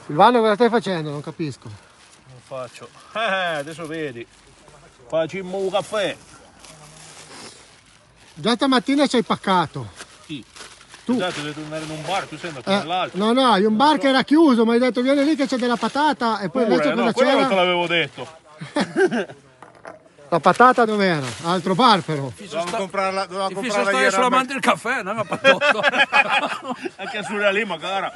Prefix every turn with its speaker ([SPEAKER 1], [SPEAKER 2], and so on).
[SPEAKER 1] Silvano, cosa stai facendo? Non capisco.
[SPEAKER 2] Non faccio. Adesso vedi. Facciamo un caffè.
[SPEAKER 1] Già stamattina ci hai paccato.
[SPEAKER 2] Sì.
[SPEAKER 1] Tu.
[SPEAKER 2] Esatto, devi tornare in un bar, tu sei andato nell'altro.
[SPEAKER 1] No, no, hai un bar che era chiuso, ma hai detto vieni lì che c'è della patata e poi invece cosa
[SPEAKER 2] quello non te
[SPEAKER 1] c'era?
[SPEAKER 2] l'avevo detto.
[SPEAKER 1] La patata dov'era? Altro bar però.
[SPEAKER 2] Dovevamo comprarla
[SPEAKER 3] stai
[SPEAKER 2] ieri.
[SPEAKER 3] solamente il caffè, non a patotto.
[SPEAKER 2] Anche sulla lì magari.